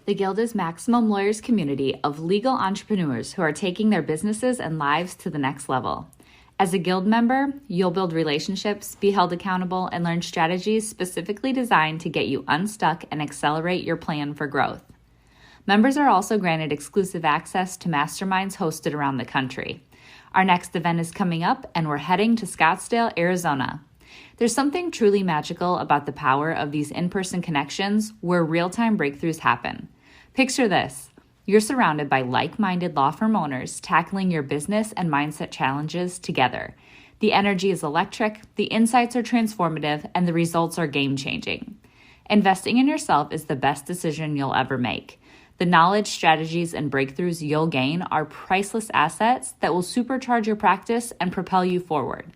The Guild is Maximum Lawyers' community of legal entrepreneurs who are taking their businesses and lives to the next level. As a Guild member, you'll build relationships, be held accountable, and learn strategies specifically designed to get you unstuck and accelerate your plan for growth. Members are also granted exclusive access to masterminds hosted around the country. Our next event is coming up, and we're heading to Scottsdale, Arizona. There's something truly magical about the power of these in-person connections where real-time breakthroughs happen. Picture this. You're surrounded by like-minded law firm owners tackling your business and mindset challenges together. The energy is electric, the insights are transformative, and the results are game-changing. Investing in yourself is the best decision you'll ever make. The knowledge, strategies, and breakthroughs you'll gain are priceless assets that will supercharge your practice and propel you forward.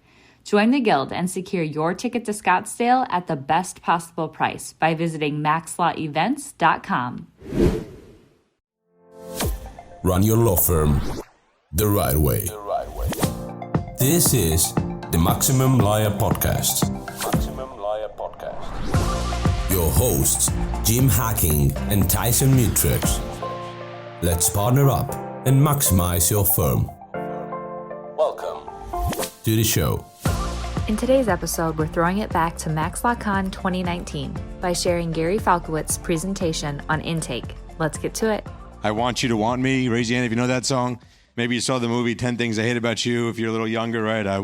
Join the Guild and secure your ticket to Scottsdale at the best possible price by visiting MaxLawEvents.com. Run your law firm the right way. This is the Maximum Lawyer Podcast. Your hosts, Jim Hacking and Tyson Mutrux. Let's partner up and maximize your firm. Welcome to the show. In today's episode, we're throwing it back to MaxLawCon 2019 by sharing Gary Falkowitz's presentation on intake. Let's get to it. I Want You to Want Me. Raise your hand if you know that song. Maybe you saw the movie 10 Things I Hate About You if you're a little younger, right? I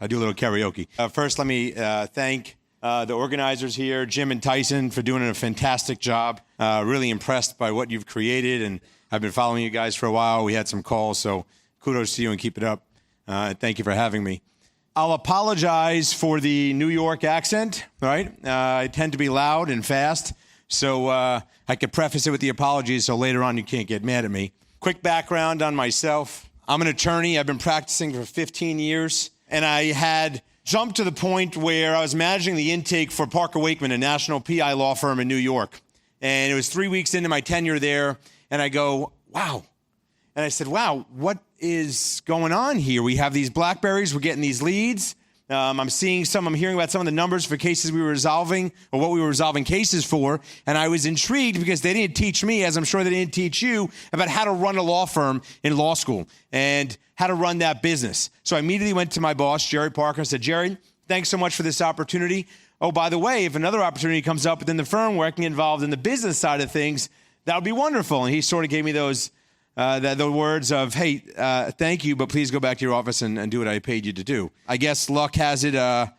do a little karaoke. First, let me thank the organizers here, Jim and Tyson, for doing a fantastic job. Really impressed by what you've created, and I've been following you guys for a while. We had some calls, so kudos to you and keep it up. Thank you for having me. I'll apologize for the New York accent, right? I tend to be loud and fast. So I could preface it with the apologies so later on you can't get mad at me. Quick background on myself. I'm an attorney. I've been practicing for 15 years. And I had jumped to the point where I was managing the intake for Parker Wakeman, a national PI law firm in New York. And it was 3 weeks into my tenure there. And I go, wow. And I said, wow, what is going on here? We have these BlackBerries. We're getting these leads. I'm hearing about some of the numbers for cases we were resolving or what we were resolving cases for. And I was intrigued because they didn't teach me, as I'm sure they didn't teach you, about how to run a law firm in law school and how to run that business. So I immediately went to my boss, Jerry Parker, and said, Jerry, thanks so much for this opportunity. Oh, by the way, if another opportunity comes up within the firm where I can get involved in the business side of things, that would be wonderful. And he sort of gave me those the words of, hey, thank you, but please go back to your office and do what I paid you to do. I guess luck has it. I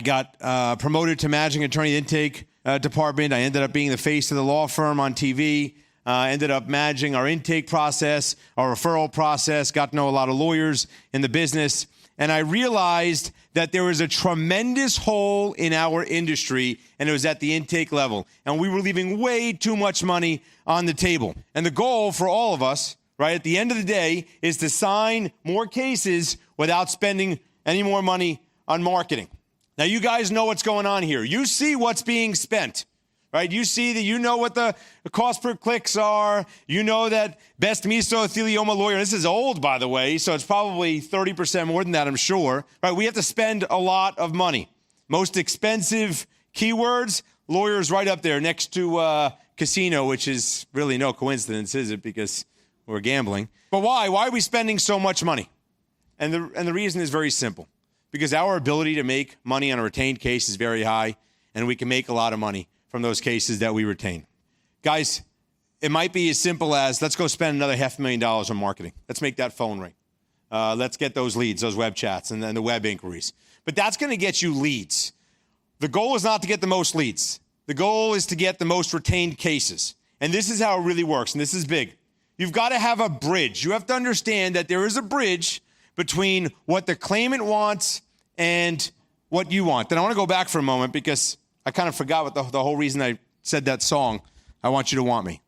got promoted to managing attorney intake department. I ended up being the face of the law firm on TV. Ended up managing our intake process, our referral process, got to know a lot of lawyers in the business. And I realized that there was a tremendous hole in our industry, and it was at the intake level. And we were leaving way too much money on the table. And the goal for all of us, right, at the end of the day, is to sign more cases without spending any more money on marketing. Now, you guys know what's going on here. You see what's being spent. Right? You see that you know what the cost per clicks are. You know that best mesothelioma lawyer, this is old, by the way, so it's probably 30% more than that, I'm sure. Right? We have to spend a lot of money. Most expensive keywords, lawyers right up there next to casino, which is really no coincidence, is it? Because we're gambling. But why? Why are we spending so much money? And the reason is very simple. Because our ability to make money on a retained case is very high, and we can make a lot of money from those cases that we retain. Guys, it might be as simple as, let's go spend another $500,000 on marketing. Let's make that phone ring. Let's get those leads, those web chats, and then the web inquiries. But that's going to get you leads. The goal is not to get the most leads. The goal is to get the most retained cases. And this is how it really works, and this is big. You've got to have a bridge. You have to understand that there is a bridge between what the claimant wants and what you want. Then I want to go back for a moment because I kind of forgot what the whole reason I said that song, I Want You to Want Me.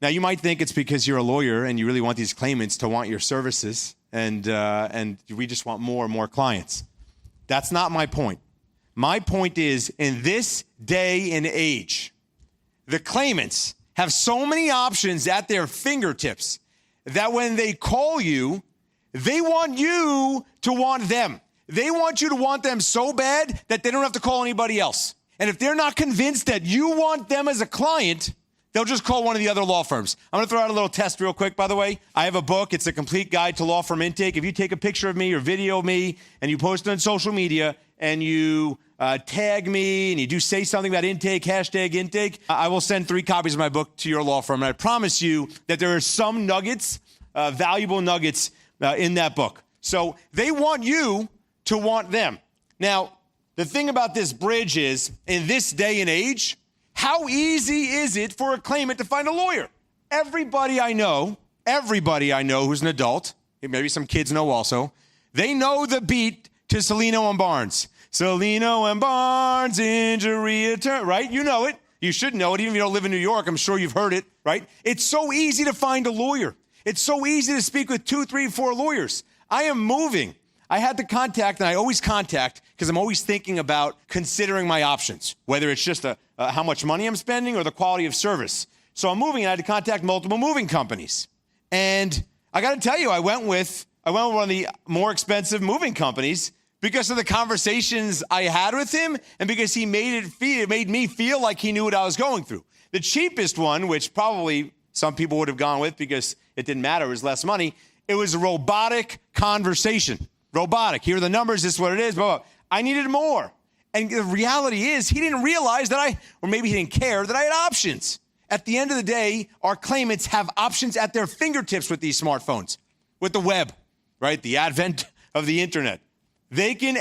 Now, you might think it's because you're a lawyer and you really want these claimants to want your services and we just want more and more clients. That's not my point. My point is, in this day and age, the claimants have so many options at their fingertips that when they call you, they want you to want them. They want you to want them so bad that they don't have to call anybody else. And if they're not convinced that you want them as a client, they'll just call one of the other law firms. I'm going to throw out a little test real quick, by the way. I have a book. It's a complete guide to law firm intake. If you take a picture of me or video of me and you post it on social media and you tag me and you do say something about intake, hashtag intake, I will send 3 copies of my book to your law firm. And I promise you that there are some nuggets, valuable nuggets in that book. So they want you to want them. Now, the thing about this bridge is, in this day and age, how easy is it for a claimant to find a lawyer? Everybody I know who's an adult, maybe some kids know also, they know the beat to Celino and Barnes. Celino and Barnes, injury attorney, right? You know it. You should know it. Even if you don't live in New York, I'm sure you've heard it, right? It's so easy to find a lawyer. It's so easy to speak with 2, 3, 4 lawyers. I am moving. I had to contact, and I always contact, because I'm always thinking about considering my options, whether it's just how much money I'm spending or the quality of service. So I'm moving, and I had to contact multiple moving companies. And I got to tell you, I went with one of the more expensive moving companies because of the conversations I had with him and because he made me feel like he knew what I was going through. The cheapest one, which probably some people would have gone with because it didn't matter, it was less money, it was a robotic conversation. Robotic. Here are the numbers. This is what it is. Blah, blah. I needed more. And the reality is he didn't realize that or maybe he didn't care that I had options. At the end of the day, our claimants have options at their fingertips with these smartphones, with the web, right? The advent of the internet. They can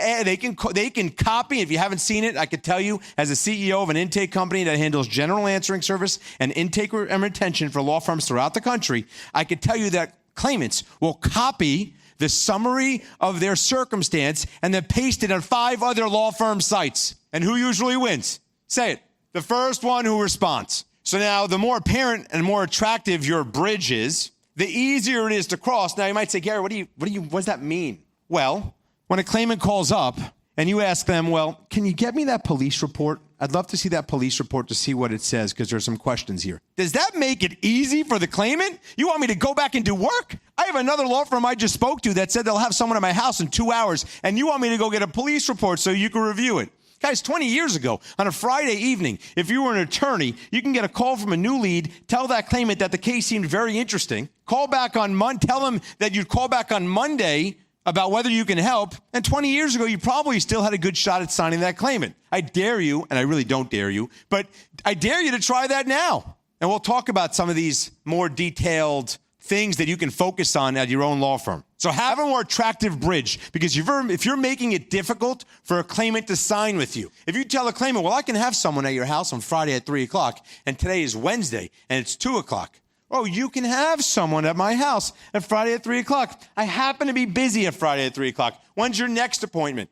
copy. If you haven't seen it, I could tell you, as a CEO of an intake company that handles general answering service and intake and retention for law firms throughout the country, I could tell you that claimants will copy the summary of their circumstance and then paste it on 5 other law firm sites. And who usually wins? Say it. The first one who responds. So now the more apparent and more attractive your bridge is, the easier it is to cross. Now you might say, Gary, what does that mean? Well, when a claimant calls up and you ask them, well, can you get me that police report? I'd love to see that police report to see what it says because there's some questions here. Does that make it easy for the claimant? You want me to go back and do work? I have another law firm I just spoke to that said they'll have someone at my house in 2 hours, and you want me to go get a police report so you can review it. Guys, 20 years ago, on a Friday evening, if you were an attorney, you can get a call from a new lead, tell that claimant that the case seemed very interesting, tell them that you'd call back on Monday about whether you can help, and 20 years ago, you probably still had a good shot at signing that claimant. I dare you, and I really don't dare you, but I dare you to try that now. And we'll talk about some of these more detailed things that you can focus on at your own law firm. So have a more attractive bridge, because if you're making it difficult for a claimant to sign with you, if you tell a claimant, well, I can have someone at your house on Friday at 3 o'clock, and today is Wednesday, and it's 2 o'clock. Oh, you can have someone at my house at Friday at 3 o'clock. I happen to be busy at Friday at 3 o'clock. When's your next appointment?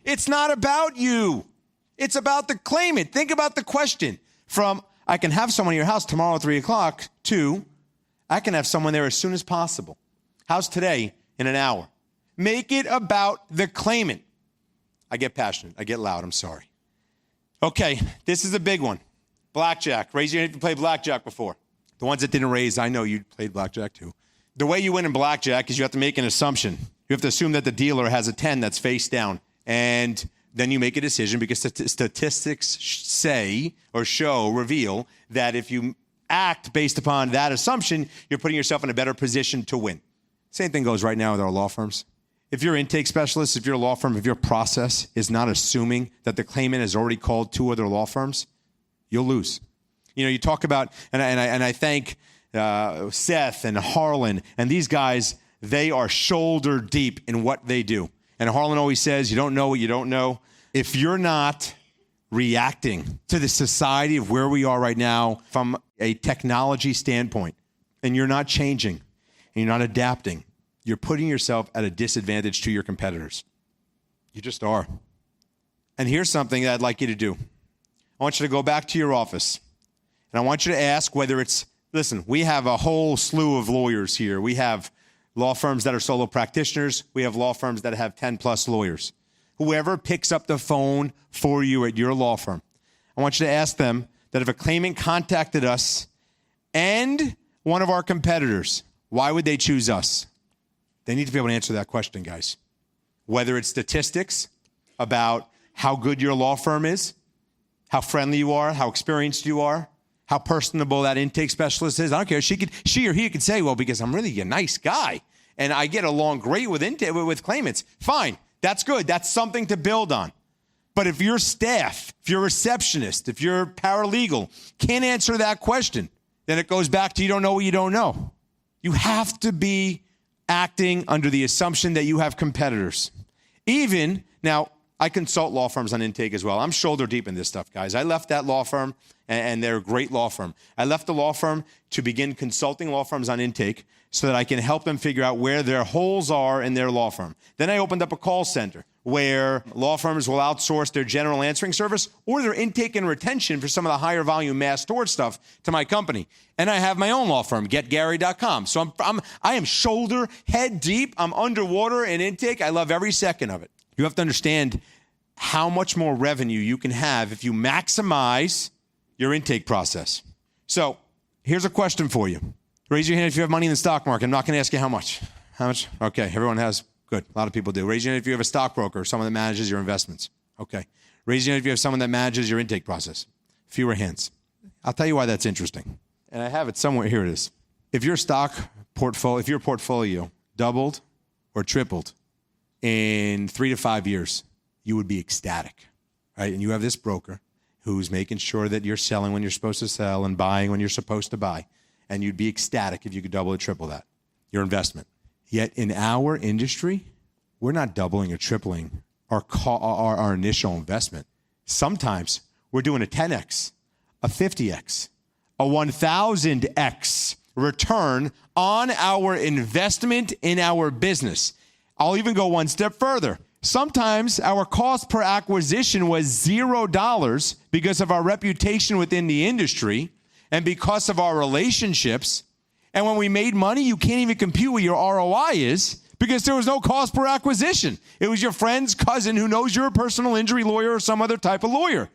It's not about you. It's about the claimant. Think about the question from, I can have someone at your house tomorrow at 3 o'clock, to, I can have someone there as soon as possible. How's today in an hour? Make it about the claimant. I get passionate. I get loud. I'm sorry. Okay, this is a big one. Blackjack. Raise your hand if you played blackjack before. The ones that didn't raise, I know you played blackjack too. The way you win in blackjack is you have to make an assumption. You have to assume that the dealer has a 10 that's face down. And then you make a decision because statistics say or reveal that if you act based upon that assumption, you're putting yourself in a better position to win. Same thing goes right now with our law firms. If you're intake specialists, if your law firm, if your process is not assuming that the claimant has already called 2 other law firms, you'll lose. You know, you talk about, and I thank Seth and Harlan, and these guys, they are shoulder deep in what they do. And Harlan always says, you don't know what you don't know. If you're not reacting to the society of where we are right now from a technology standpoint, and you're not changing, and you're not adapting, you're putting yourself at a disadvantage to your competitors. You just are. And here's something that I'd like you to do. I want you to go back to your office. And I want you to ask whether listen, we have a whole slew of lawyers here. We have law firms that are solo practitioners. We have law firms that have 10 plus lawyers. Whoever picks up the phone for you at your law firm, I want you to ask them that if a claimant contacted us and one of our competitors, why would they choose us? They need to be able to answer that question, guys. Whether it's statistics about how good your law firm is, how friendly you are, how experienced you are, how personable that intake specialist is. I don't care. She or he could say, well, because I'm really a nice guy and I get along great with claimants. Fine. That's good. That's something to build on. But if your staff, if your receptionist, if your paralegal can't answer that question, then it goes back to you don't know what you don't know. You have to be acting under the assumption that you have competitors. Now, I consult law firms on intake as well. I'm shoulder deep in this stuff, guys. I left that law firm, and they're a great law firm. I left the law firm to begin consulting law firms on intake so that I can help them figure out where their holes are in their law firm. Then I opened up a call center where law firms will outsource their general answering service or their intake and retention for some of the higher volume mass storage stuff to my company. And I have my own law firm, getgary.com. So I am shoulder, head deep. I'm underwater in intake. I love every second of it. You have to understand how much more revenue you can have if you maximize your intake process. So here's a question for you. Raise your hand if you have money in the stock market. I'm not going to ask you how much. How much? Okay, everyone has. Good. A lot of people do. Raise your hand if you have a stockbroker or someone that manages your investments. Okay. Raise your hand if you have someone that manages your intake process. Fewer hands. I'll tell you why that's interesting. And I have it somewhere. Here it is. If your portfolio doubled or tripled in 3 to 5 years, you would be ecstatic, right? And you have this broker who's making sure that you're selling when you're supposed to sell and buying when you're supposed to buy. And you'd be ecstatic if you could double or triple that, your investment. Yet in our industry, we're not doubling or tripling our initial investment. Sometimes we're doing a 10x, a 50x, a 1000x return on our investment in our business. I'll even go one step further. Sometimes our cost per acquisition was $0 because of our reputation within the industry and because of our relationships. And when we made money, you can't even compute what your ROI is because there was no cost per acquisition. It was your friend's cousin who knows you're a personal injury lawyer or some other type of lawyer.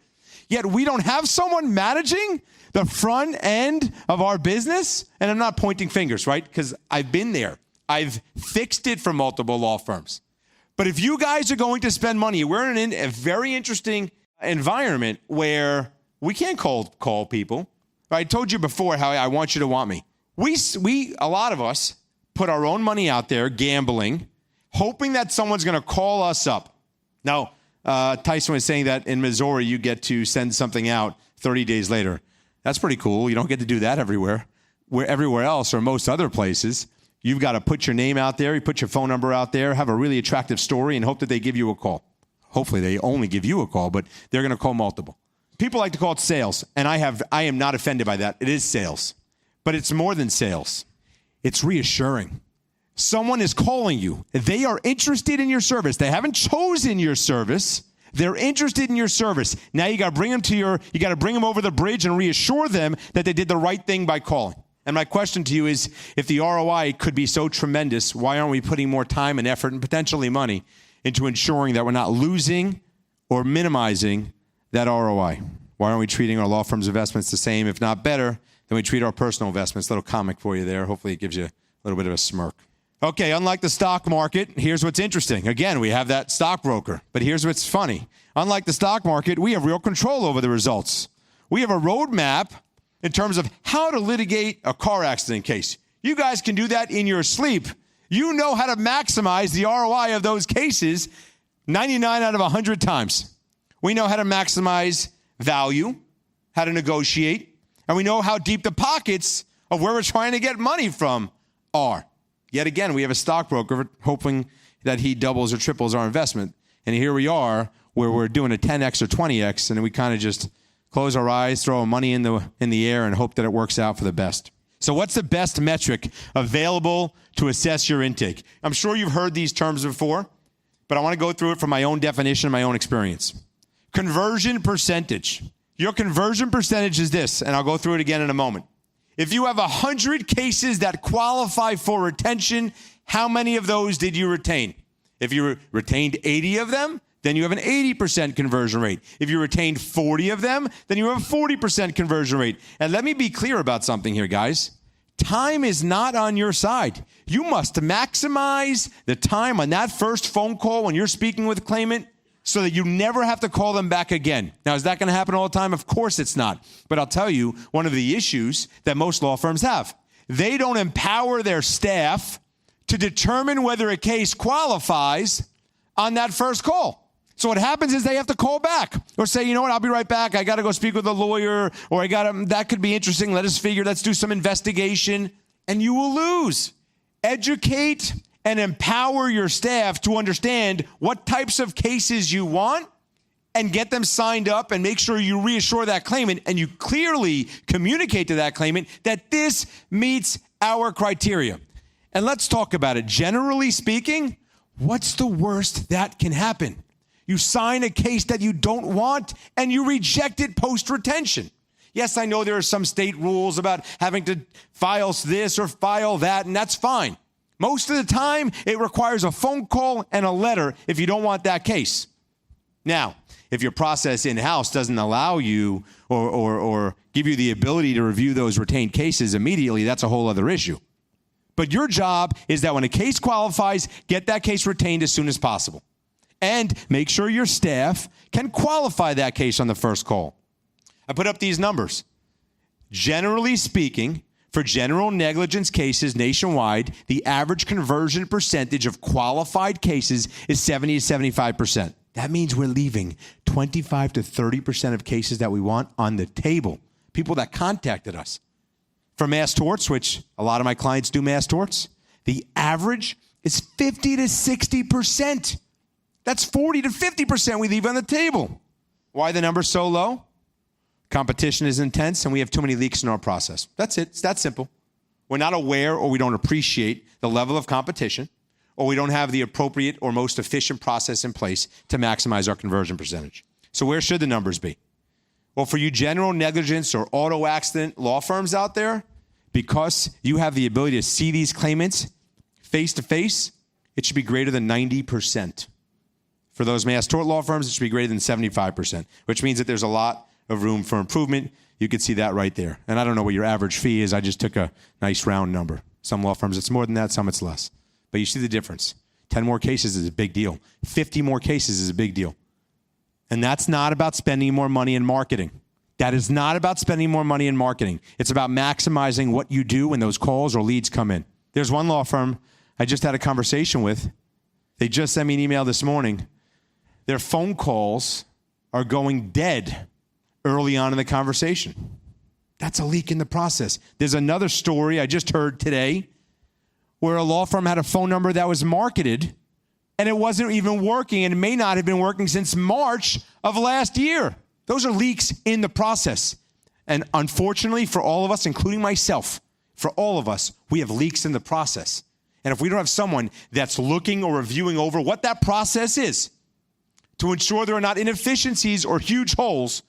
Yet we don't have someone managing the front end of our business. And I'm not pointing fingers, right? Because I've been there. I've fixed it for multiple law firms. But if you guys are going to spend money, we're in a very interesting environment where we can't call people. I told you before how I want you to want me. A lot of us put our own money out there gambling, hoping that someone's going to call us up. Now, Tyson was saying that in Missouri, you get to send something out 30 days later. That's pretty cool. You don't get to do that everywhere. Where everywhere else or most other places, you've got to put your name out there, you put your phone number out there, have a really attractive story, and hope that they give you a call. Hopefully, they only give you a call, but they're going to call multiple. People like to call it sales, and I am not offended by that. It is sales. But it's more than sales. It's reassuring. Someone is calling you. They are interested in your service. They haven't chosen your service. They're interested in your service. Now you got to bring them over the bridge and reassure them that they did the right thing by calling. And my question to you is, if the ROI could be so tremendous, why aren't we putting more time and effort and potentially money into ensuring that we're not losing or minimizing that ROI? Why aren't we treating our law firm's investments the same, if not better, than we treat our personal investments? Little comic for you there. Hopefully it gives you a little bit of a smirk. Okay, unlike the stock market, here's what's interesting. Again, we have that stockbroker, but here's what's funny. Unlike the stock market, we have real control over the results. We have a roadmap in terms of how to litigate a car accident case. You guys can do that in your sleep. You know how to maximize the ROI of those cases 99 out of 100 times. We know how to maximize value, how to negotiate, and we know how deep the pockets of where we're trying to get money from are. Yet again, we have a stockbroker hoping that he doubles or triples our investment. And here we are where we're doing a 10x or 20x, and we kind of just close our eyes, throw our money in the air, and hope that it works out for the best. So what's the best metric available to assess your intake? I'm sure you've heard these terms before, but I want to go through it from my own definition and my own experience. Conversion percentage. Your conversion percentage is this, and I'll go through it again in a moment. If you have 100 cases that qualify for retention, how many of those did you retain? If you retained 80 of them, then you have an 80% conversion rate. If you retained 40 of them, then you have a 40% conversion rate. And let me be clear about something here, guys. Time is not on your side. You must maximize the time on that first phone call when you're speaking with a claimant so that you never have to call them back again. Now, is that going to happen all the time? Of course it's not. But I'll tell you, one of the issues that most law firms have, they don't empower their staff to determine whether a case qualifies on that first call. So what happens is they have to call back or say, you know what, I'll be right back. I got to go speak with a lawyer, or that could be interesting. Let's do some investigation, and you will lose. Educate and empower your staff to understand what types of cases you want and get them signed up, and make sure you reassure that claimant and you clearly communicate to that claimant that this meets our criteria. And let's talk about it. Generally speaking, what's the worst that can happen? You sign a case that you don't want and you reject it post-retention. Yes, I know there are some state rules about having to file this or file that, and that's fine. Most of the time, it requires a phone call and a letter if you don't want that case. Now, if your process in-house doesn't allow you or give you the ability to review those retained cases immediately, that's a whole other issue. But your job is that when a case qualifies, get that case retained as soon as possible. And make sure your staff can qualify that case on the first call. I put up these numbers. Generally speaking, for general negligence cases nationwide, the average conversion percentage of qualified cases is 70 to 75%. That means we're leaving 25 to 30% of cases that we want on the table. People that contacted us. For mass torts, which a lot of my clients do mass torts, the average is 50 to 60%. That's 40 to 50% we leave on the table. Why the number's so low? Competition is intense and we have too many leaks in our process. That's it. It's that simple. We're not aware, or we don't appreciate the level of competition, or we don't have the appropriate or most efficient process in place to maximize our conversion percentage. So where should the numbers be? Well, for you general negligence or auto accident law firms out there, because you have the ability to see these claimants face to face, it should be greater than 90%. For those mass tort law firms, it should be greater than 75%, which means that there's a lot of room for improvement. You can see that right there. And I don't know what your average fee is. I just took a nice round number. Some law firms, it's more than that. Some it's less. But you see the difference. 10 more cases is a big deal. 50 more cases is a big deal. And that's not about spending more money in marketing. That is not about spending more money in marketing. It's about maximizing what you do when those calls or leads come in. There's one law firm I just had a conversation with. They just sent me an email this morning. Their phone calls are going dead early on in the conversation. That's a leak in the process. There's another story I just heard today where a law firm had a phone number that was marketed and it wasn't even working, and it may not have been working since March of last year. Those are leaks in the process. And unfortunately for all of us, including myself, for all of us, we have leaks in the process. And if we don't have someone that's looking or reviewing over what that process is to ensure there are not inefficiencies or huge holes,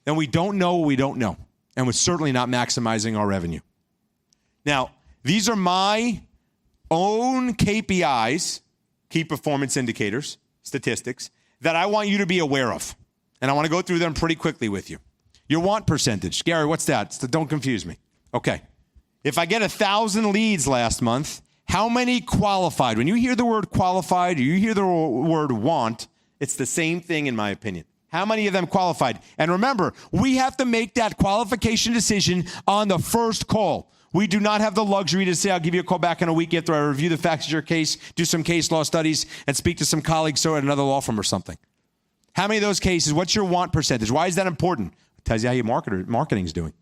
then we don't know what we don't know. And we're certainly not maximizing our revenue. Now, these are my own KPIs, key performance indicators, statistics, that I want you to be aware of. And I want to go through them pretty quickly with you. Your want percentage. Gary, what's that? Don't confuse me. Okay. If I get 1,000 leads last month, how many qualified? When you hear the word qualified or you hear the word want, it's the same thing in my opinion. How many of them qualified? And remember, we have to make that qualification decision on the first call. We do not have the luxury to say, I'll give you a call back in a week after I review the facts of your case, do some case law studies, and speak to some colleagues at another law firm or something. How many of those cases, what's your want percentage? Why is that important? It tells you how your marketing is doing,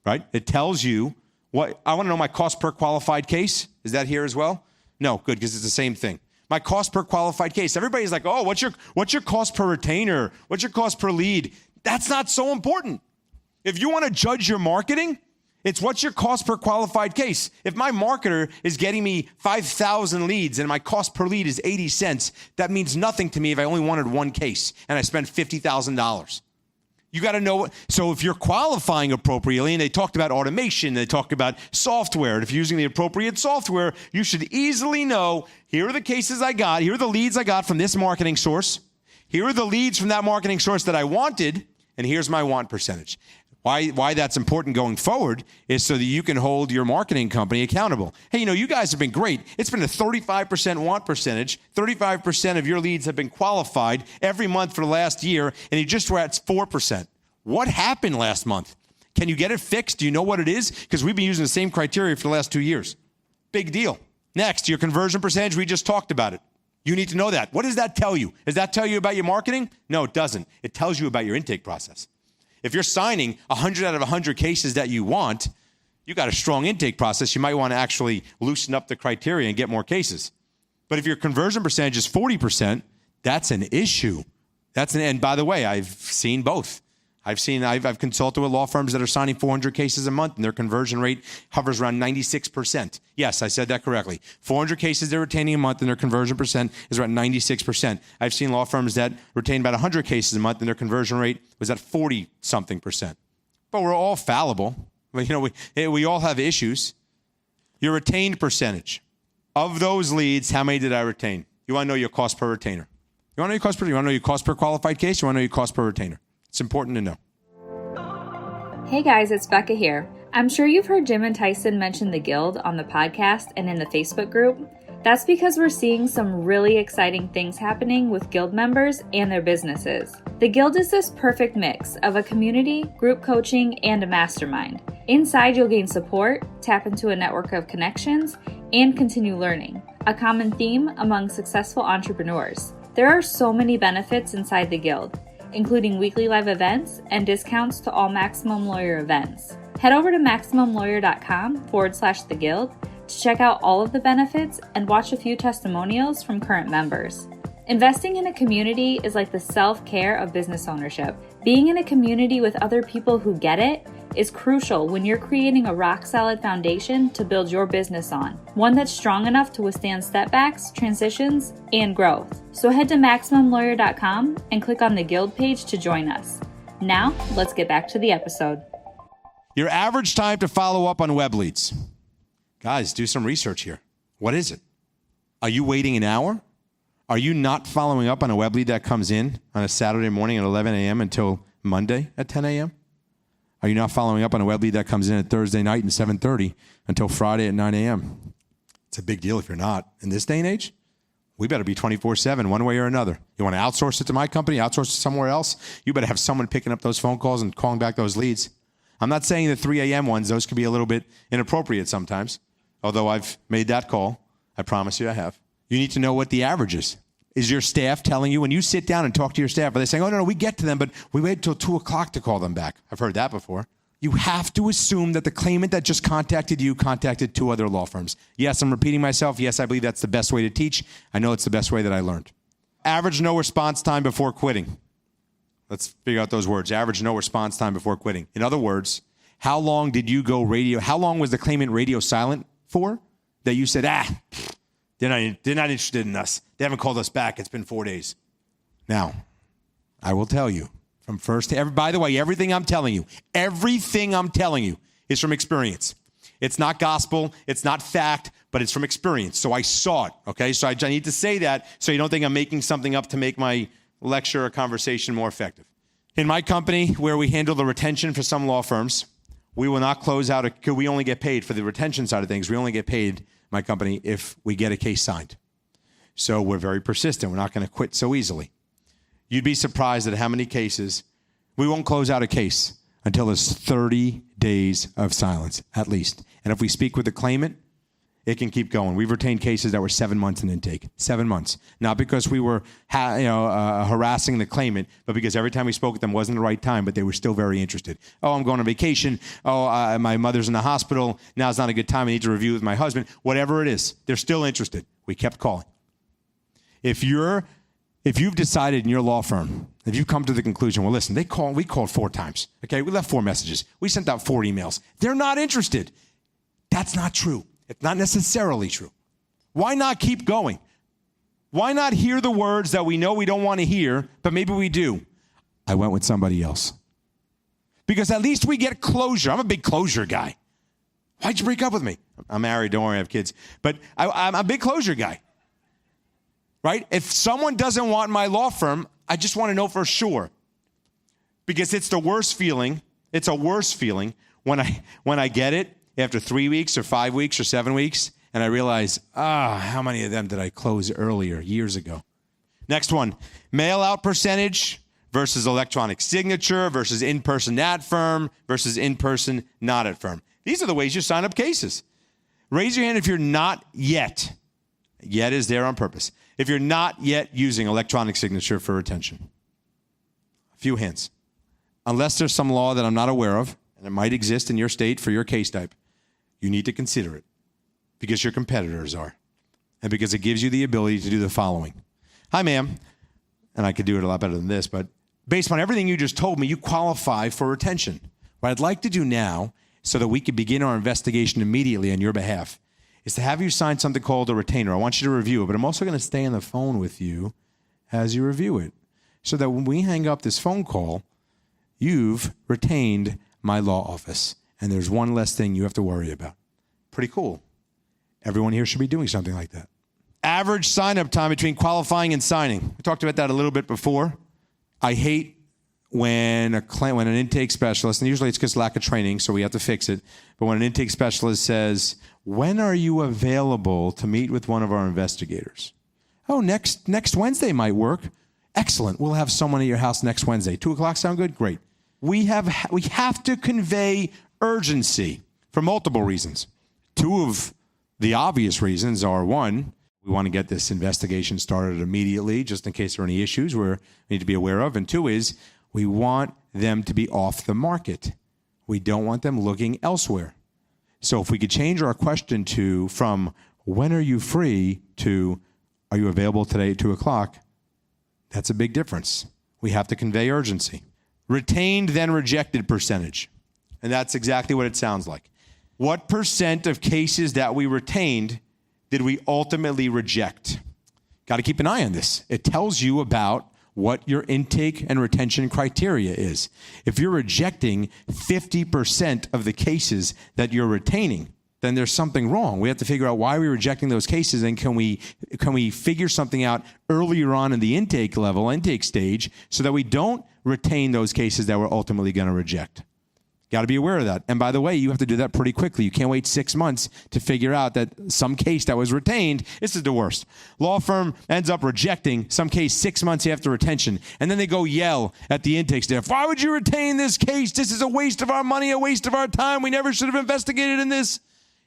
right? It tells you what, I want to know my cost per qualified case. Is that here as well? No, good, because it's the same thing. My cost per qualified case. Everybody's like, oh, what's your cost per retainer? What's your cost per lead? That's not so important. If you want to judge your marketing, it's what's your cost per qualified case. If my marketer is getting me 5,000 leads and my cost per lead is 80 cents, that means nothing to me if I only wanted one case and I spent $50,000. You got to know. So if you're qualifying appropriately, and they talked about automation, they talked about software, and if you're using the appropriate software, you should easily know, here are the cases I got, here are the leads I got from this marketing source, here are the leads from that marketing source that I wanted, and here's my want percentage. Why that's important going forward is so that you can hold your marketing company accountable. Hey, you guys have been great. It's been a 35% want percentage. 35% of your leads have been qualified every month for the last year, and you just were at 4%. What happened last month? Can you get it fixed? Do you know what it is? Because we've been using the same criteria for the last 2 years. Big deal. Next, your conversion percentage, we just talked about it. You need to know that. What does that tell you? Does that tell you about your marketing? No, it doesn't. It tells you about your intake process. If you're signing 100 out of 100 cases that you want, you got a strong intake process. You might want to actually loosen up the criteria and get more cases. But if your conversion percentage is 40%, that's an issue. And by the way, I've seen both. I've consulted with law firms that are signing 400 cases a month, and their conversion rate hovers around 96%. Yes, I said that correctly. 400 cases they're retaining a month, and their conversion percent is around 96%. I've seen law firms that retain about 100 cases a month, and their conversion rate was at 40-something percent. But we're all fallible. We all have issues. Your retained percentage. Of those leads, how many did I retain? You want to know your cost per retainer. You want to know your cost per qualified case? You want to know your cost per retainer? It's important to know. Hey guys, it's Becca here. I'm sure you've heard Jim and Tyson mention the Guild on the podcast and in the Facebook group. That's because we're seeing some really exciting things happening with Guild members and their businesses. The Guild is this perfect mix of a community, group coaching, and a mastermind. Inside, you'll gain support, tap into a network of connections, and continue learning, a common theme among successful entrepreneurs. There are so many benefits inside the Guild, including weekly live events and discounts to all Maximum Lawyer events. Head over to MaximumLawyer.com/the Guild to check out all of the benefits and watch a few testimonials from current members. Investing in a community is like the self-care of business ownership. Being in a community with other people who get it is crucial when you're creating a rock-solid foundation to build your business on, one that's strong enough to withstand setbacks, transitions, and growth. So head to MaximumLawyer.com and click on the Guild page to join us. Now, let's get back to the episode. Your average time to follow up on web leads. Guys, do some research here. What is it? Are you waiting an hour? Are you not following up on a web lead that comes in on a Saturday morning at 11 a.m. until Monday at 10 a.m.? Are you not following up on a web lead that comes in at Thursday night at 7:30 until Friday at 9 a.m.? It's a big deal if you're not. In this day and age, we better be 24/7 one way or another. You want to outsource it to my company, outsource it somewhere else? You better have someone picking up those phone calls and calling back those leads. I'm not saying the 3 a.m. ones. Those can be a little bit inappropriate sometimes, although I've made that call. I promise you I have. You need to know what the average is. Is your staff telling you, when you sit down and talk to your staff, are they saying, oh, no, we get to them, but we wait till 2 o'clock to call them back? I've heard that before. You have to assume that the claimant that just contacted you contacted 2 other law firms. Yes, I'm repeating myself. Yes, I believe that's the best way to teach. I know it's the best way that I learned. Average no response time before quitting. Let's figure out those words. Average no response time before quitting. In other words, how long did you go radio? How long was the claimant radio silent for that you said, they're not interested in us. They haven't called us back. It's been 4 days. Now, I will tell you from first, by the way, everything I'm telling you is from experience. It's not gospel. It's not fact, but it's from experience. So I saw it, okay? So I need to say that so you don't think I'm making something up to make my lecture or conversation more effective. In my company, where we handle the retention for some law firms, we will not close out, we only get paid for the retention side of things. We only get paid, my company, if we get a case signed. So we're very persistent. We're not going to quit so easily. You'd be surprised at how many cases we won't close out a case until there's 30 days of silence, at least. And if we speak with the claimant, it can keep going. We've retained cases that were 7 months in intake. 7 months. Not because we were harassing the claimant, but because every time we spoke with them wasn't the right time, but they were still very interested. Oh, I'm going on vacation. Oh, my mother's in the hospital. Now's not a good time. I need to review with my husband. Whatever it is, they're still interested. We kept calling. If you've decided in your law firm, if you've come to the conclusion, well, listen, we called 4 times. Okay, we left 4 messages. We sent out 4 emails. They're not interested. That's not true. It's not necessarily true. Why not keep going? Why not hear the words that we know we don't want to hear, but maybe we do? I went with somebody else. Because at least we get closure. I'm a big closure guy. Why'd you break up with me? I'm married, don't worry, I have kids. But I'm a big closure guy. Right? If someone doesn't want my law firm, I just want to know for sure. Because it's the worst feeling. It's a worse feeling when I get it after 3 weeks or 5 weeks or 7 weeks, and I realize, how many of them did I close earlier, years ago? Next one, mail-out percentage versus electronic signature versus in-person at firm versus in-person not at firm. These are the ways you sign up cases. Raise your hand if you're not yet. Yet is there on purpose. If you're not yet using electronic signature for retention. A few hands. Unless there's some law that I'm not aware of, and it might exist in your state for your case type, you need to consider it because your competitors are and because it gives you the ability to do the following. Hi, ma'am. And I could do it a lot better than this, but based on everything you just told me, you qualify for retention. What I'd like to do now, so that we can begin our investigation immediately on your behalf, is to have you sign something called a retainer. I want you to review it, but I'm also going to stay on the phone with you as you review it, so that when we hang up this phone call, you've retained my law office, and there's one less thing you have to worry about. Pretty cool. Everyone here should be doing something like that. Average sign-up time between qualifying and signing. We talked about that a little bit before. I hate when an intake specialist, and usually it's because lack of training, so we have to fix it, but when an intake specialist says, when are you available to meet with one of our investigators? Oh, next Wednesday might work. Excellent. We'll have someone at your house next Wednesday. 2 o'clock sound good? Great. We have to convey urgency for multiple reasons. Two of the obvious reasons are, one, we want to get this investigation started immediately, just in case there are any issues we need to be aware of. And two is, we want them to be off the market. We don't want them looking elsewhere. So if we could change our question from when are you free to are you available today at 2 o'clock, that's a big difference. We have to convey urgency. Retained then rejected percentage. And that's exactly what it sounds like. What percent of cases that we retained did we ultimately reject? Got to keep an eye on this. It tells you about what your intake and retention criteria is. If you're rejecting 50% of the cases that you're retaining, then there's something wrong. We have to figure out why we're rejecting those cases, and can we figure something out earlier on in the intake stage, so that we don't retain those cases that we're ultimately going to reject. Got to be aware of that. And by the way, you have to do that pretty quickly. You can't wait 6 months to figure out that some case that was retained, this is the worst. Law firm ends up rejecting some case 6 months after retention, and then they go yell at the intake staff, why would you retain this case? This is a waste of our money, a waste of our time. We never should have investigated in this.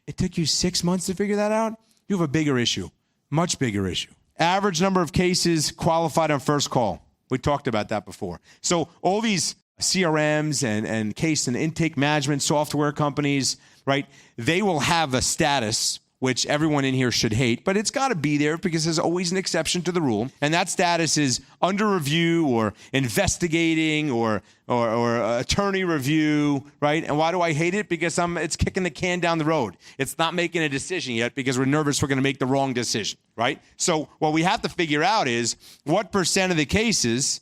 It took you 6 months to figure that out? You have a bigger issue, much bigger issue. Average number of cases qualified on first call. We talked about that before. So all these CRMs and case and intake management software companies, right? They will have a status, which everyone in here should hate, but it's got to be there because there's always an exception to the rule. And that status is under review or investigating or attorney review, right? And why do I hate it? Because it's kicking the can down the road. It's not making a decision yet because we're nervous we're going to make the wrong decision, right? So what we have to figure out is what percent of the cases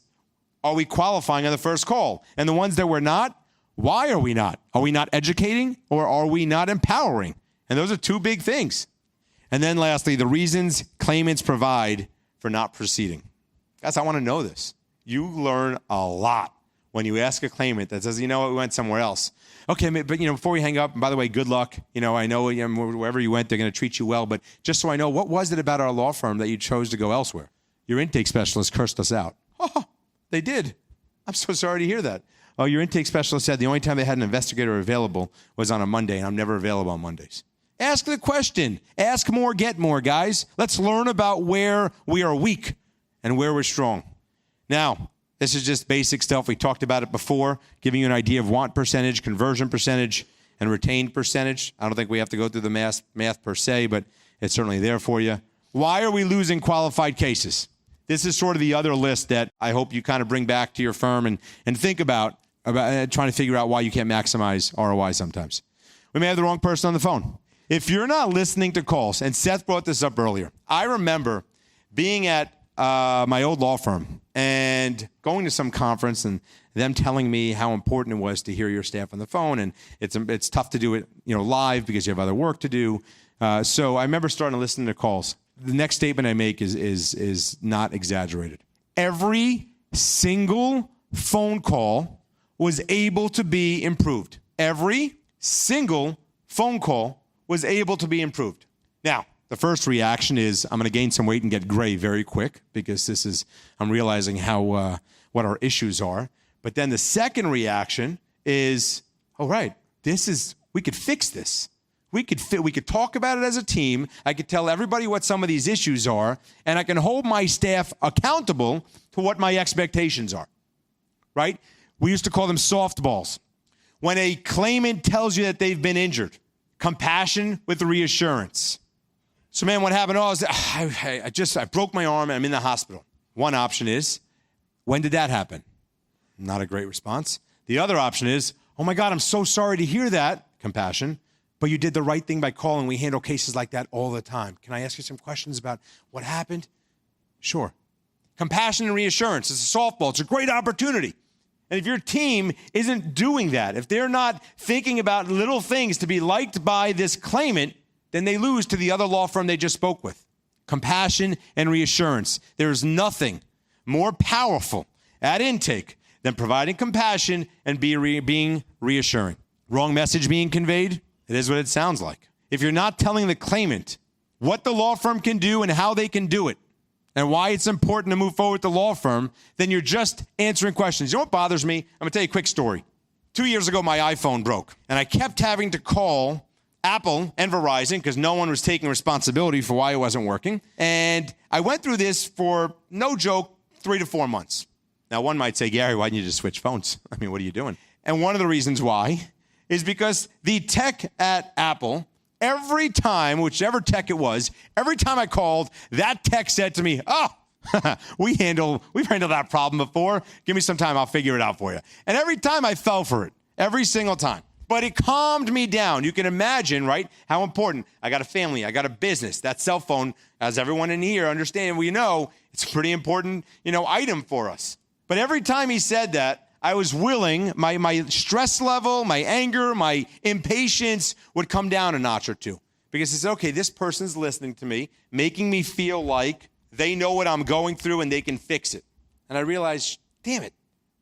are we qualifying on the first call? And the ones that we're not, why are we not? Are we not educating or are we not empowering? And those are two big things. And then lastly, the reasons claimants provide for not proceeding. Guys, I want to know this. You learn a lot when you ask a claimant that says, you know what, we went somewhere else. Okay, but before we hang up, and by the way, good luck. I know wherever you went, they're going to treat you well. But just so I know, what was it about our law firm that you chose to go elsewhere? Your intake specialist cursed us out. Oh, they did. I'm so sorry to hear that. Oh, your intake specialist said the only time they had an investigator available was on a Monday, and I'm never available on Mondays. Ask the question. Ask more, get more, guys. Let's learn about where we are weak and where we're strong. Now, this is just basic stuff. We talked about it before, giving you an idea of want percentage, conversion percentage, and retained percentage. I don't think we have to go through the math per se, but it's certainly there for you. Why are we losing qualified cases? This is sort of the other list that I hope you kind of bring back to your firm and think about trying to figure out why you can't maximize ROI sometimes. We may have the wrong person on the phone. If you're not listening to calls, and Seth brought this up earlier, I remember being at my old law firm and going to some conference and them telling me how important it was to hear your staff on the phone, and it's tough to do it live because you have other work to do. So I remember starting to listen to calls. The next statement I make is not exaggerated. Every single phone call was able to be improved. Every single phone call was able to be improved. Now, the first reaction is I'm going to gain some weight and get gray very quick because I'm realizing what our issues are. But then the second reaction is, all right, we could fix this. We could talk about it as a team. I could tell everybody what some of these issues are, and I can hold my staff accountable to what my expectations are, right? We used to call them softballs. When a claimant tells you that they've been injured, compassion with reassurance. So, man, what happened? I broke my arm and I'm in the hospital. One option is, when did that happen? Not a great response. The other option is, oh my God, I'm so sorry to hear that, compassion, but you did the right thing by calling. We handle cases like that all the time. Can I ask you some questions about what happened? Sure. Compassion and reassurance. It's a softball. It's a great opportunity. And if your team isn't doing that, if they're not thinking about little things to be liked by this claimant, then they lose to the other law firm they just spoke with. Compassion and reassurance. There is nothing more powerful at intake than providing compassion and being reassuring. Wrong message being conveyed? It is what it sounds like. If you're not telling the claimant what the law firm can do and how they can do it, and why it's important to move forward with the law firm, then you're just answering questions. You know what bothers me? I'm going to tell you a quick story. 2 years ago, my iPhone broke, and I kept having to call Apple and Verizon because no one was taking responsibility for why it wasn't working. And I went through this for, no joke, 3 to 4 months. Now, one might say, Gary, why didn't you just switch phones? I mean, what are you doing? And one of the reasons why is because the tech at Apple, every time, whichever tech it was, every time I called, that tech said to me, we've handled that problem before. Give me some time, I'll figure it out for you. And every time I fell for it, every single time. But it calmed me down. You can imagine, right, how important. I got a family, I got a business. That cell phone, as everyone in here understands, we know, it's a pretty important, item for us. But every time he said that, I was willing, my stress level, my anger, my impatience would come down a notch or two. Because it's okay, this person's listening to me, making me feel like they know what I'm going through and they can fix it. And I realized, damn it,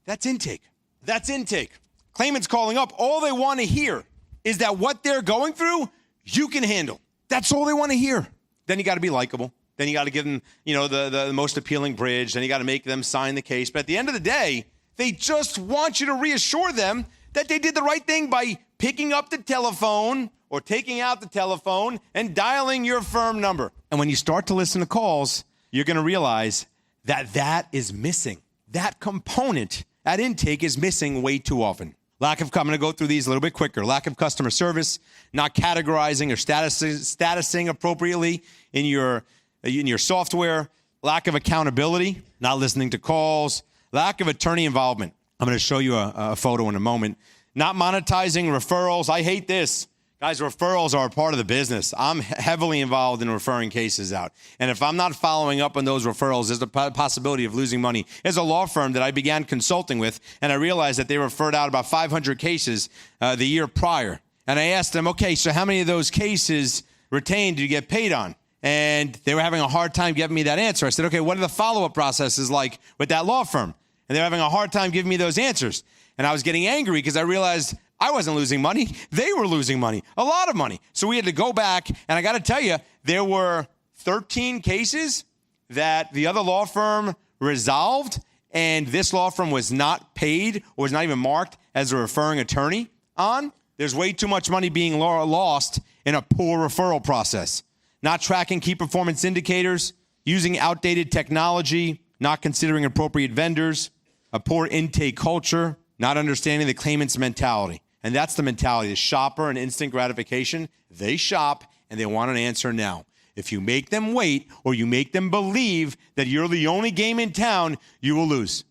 that's intake. That's intake. Claimants calling up, all they want to hear is that what they're going through, you can handle. That's all they want to hear. Then you got to be likable. Then you got to give them, the most appealing bridge. Then you got to make them sign the case. But at the end of the day, they just want you to reassure them that they did the right thing by picking up the telephone or taking out the telephone and dialing your firm number. And when you start to listen to calls, you're going to realize that is missing. That component at intake is missing way too often. I'm going to go through these a little bit quicker. Lack of customer service, not categorizing or statusing appropriately in your software, lack of accountability, not listening to calls, lack of attorney involvement. I'm going to show you a photo in a moment. Not monetizing referrals. I hate this. Guys, referrals are a part of the business. I'm heavily involved in referring cases out. And if I'm not following up on those referrals, there's a possibility of losing money. There's a law firm that I began consulting with, and I realized that they referred out about 500 cases the year prior. And I asked them, okay, so how many of those cases retained did you get paid on? And they were having a hard time giving me that answer. I said, okay, what are the follow-up processes like with that law firm? And they're having a hard time giving me those answers. And I was getting angry because I realized I wasn't losing money. They were losing money, a lot of money. So we had to go back. And I got to tell you, there were 13 cases that the other law firm resolved. And this law firm was not paid or was not even marked as a referring attorney on. There's way too much money being lost in a poor referral process. Not tracking key performance indicators, using outdated technology, not considering appropriate vendors, a poor intake culture, not understanding the claimant's mentality. And that's the mentality, the shopper and instant gratification. They shop and they want an answer now. If you make them wait or you make them believe that you're the only game in town, you will lose.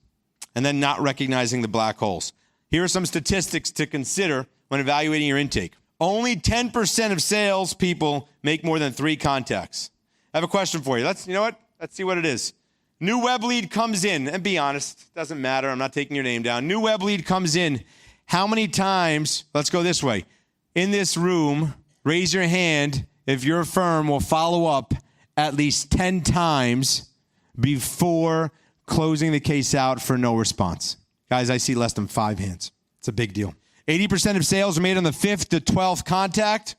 And then not recognizing the black holes. Here are some statistics to consider when evaluating your intake. Only 10% of salespeople make more than 3 contacts. I have a question for you. Let's see what it is. New web lead comes in, and be honest, doesn't matter. I'm not taking your name down. New web lead comes in. How many times, let's go this way. In this room, raise your hand if your firm will follow up at least 10 times before closing the case out for no response. Guys, I see less than 5 hands. It's a big deal. 80% of sales are made on the 5th to 12th contact.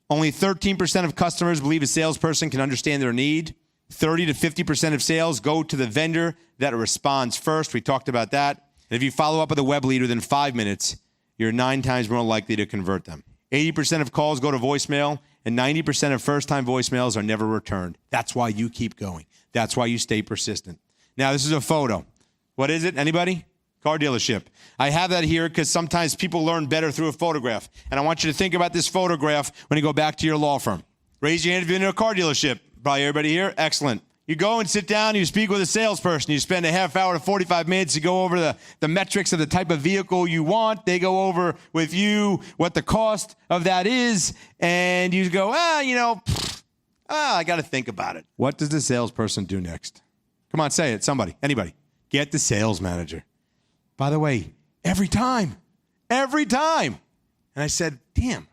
Only 13% of customers believe a salesperson can understand their need. 30 to 50% of sales go to the vendor that responds first. We talked about that. And if you follow up with a web lead within 5 minutes, you're 9 times more likely to convert them. 80% of calls go to voicemail, and 90% of first-time voicemails are never returned. That's why you keep going. That's why you stay persistent. Now, this is a photo. What is it? Anybody? Car dealership. I have that here because sometimes people learn better through a photograph. And I want you to think about this photograph when you go back to your law firm. Raise your hand if you're in a car dealership. Probably everybody here? Excellent. You go and sit down, you speak with a salesperson. You spend a half hour to 45 minutes to go over the metrics of the type of vehicle you want. They go over with you what the cost of that is. And you go, I got to think about it. What does the salesperson do next? Come on, say it. Somebody, anybody. Get the sales manager. By the way, every time. And I said, damn,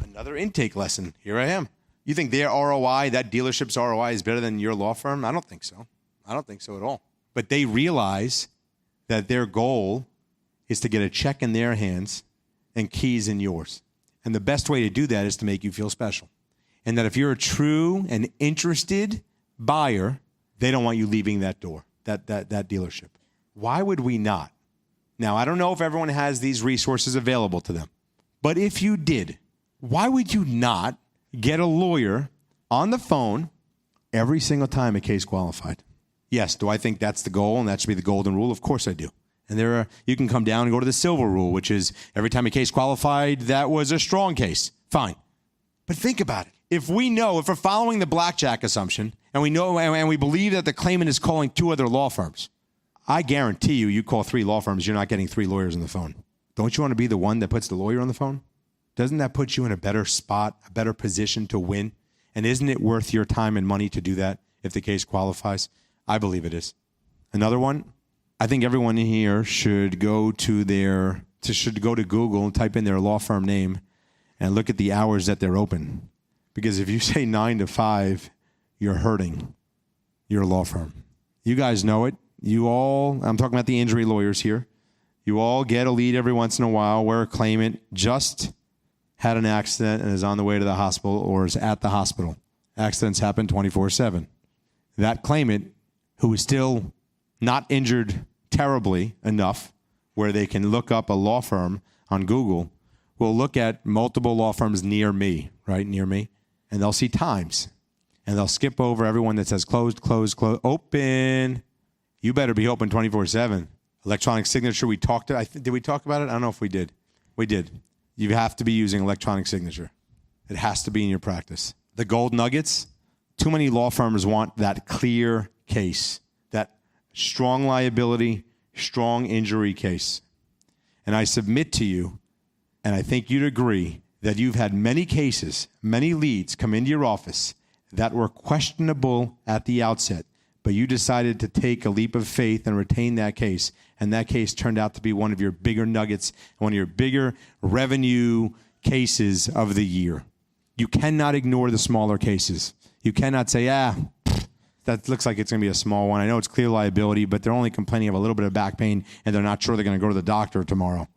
another intake lesson. Here I am. You think their ROI, that dealership's ROI is better than your law firm? I don't think so. I don't think so at all. But they realize that their goal is to get a check in their hands and keys in yours. And the best way to do that is to make you feel special. And that if you're a true and interested buyer, they don't want you leaving that door, that dealership. Why would we not? Now, I don't know if everyone has these resources available to them. But if you did, why would you not get a lawyer on the phone every single time a case qualified? Yes, do I think that's the goal and that should be the golden rule? Of course I do. And you can come down and go to the silver rule, which is every time a case qualified, that was a strong case. Fine. But think about it. If we're following the blackjack assumption and we believe that the claimant is calling 2 other law firms, I guarantee you call 3 law firms, you're not getting 3 lawyers on the phone. Don't you want to be the one that puts the lawyer on the phone? Doesn't that put you in a better spot, a better position to win? And isn't it worth your time and money to do that if the case qualifies? I believe it is. Another one, I think everyone in here should go to Google and type in their law firm name and look at the hours that they're open. Because if you say 9 to 5, you're hurting your law firm. You guys know it. I'm talking about the injury lawyers here. You all get a lead every once in a while where a claimant just had an accident and is on the way to the hospital or is at the hospital. Accidents happen 24/7. That claimant, who is still not injured terribly enough where they can look up a law firm on Google, will look at multiple law firms near me, and they'll see times. And they'll skip over everyone that says closed, open. You better be open 24/7. Electronic signature, did we talk about it? I don't know if we did. We did. You have to be using electronic signature. It has to be in your practice. The gold nuggets, too many law firms want that clear case, that strong liability, strong injury case. And I submit to you, and I think you'd agree, that you've had many cases, many leads come into your office that were questionable at the outset, but you decided to take a leap of faith and retain that case. And that case turned out to be one of your bigger nuggets, one of your bigger revenue cases of the year. You cannot ignore the smaller cases. You cannot say, that looks like it's going to be a small one. I know it's clear liability, but they're only complaining of a little bit of back pain, and they're not sure they're going to go to the doctor tomorrow.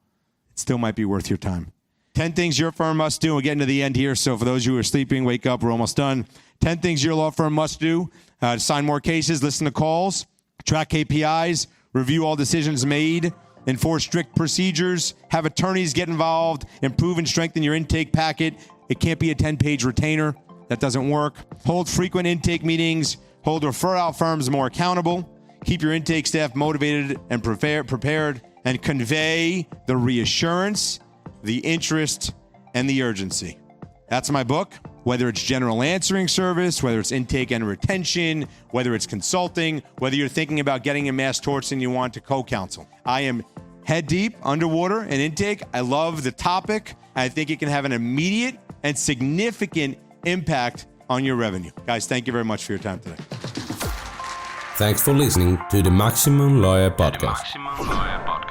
It still might be worth your time. 10 things your firm must do. We're getting to the end here, so for those of you who are sleeping, wake up. We're almost done. 10 things your law firm must do. Sign more cases, listen to calls, track KPIs, review all decisions made, enforce strict procedures, have attorneys get involved, improve and strengthen your intake packet. It can't be a 10-page retainer. That doesn't work. Hold frequent intake meetings. Hold referral firms more accountable. Keep your intake staff motivated and prepared, and convey the reassurance, the interest, and the urgency. That's my book. Whether it's general answering service, whether it's intake and retention, whether it's consulting, whether you're thinking about getting a mass torts and you want to co-counsel. I am head deep underwater in intake. I love the topic. I think it can have an immediate and significant impact on your revenue. Guys, thank you very much for your time today. Thanks for listening to the Maximum Lawyer Podcast.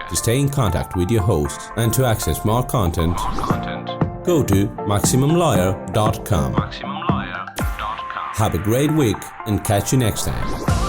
To stay in contact with your hosts and to access more content, go to MaximumLawyer.com. Have a great week and catch you next time.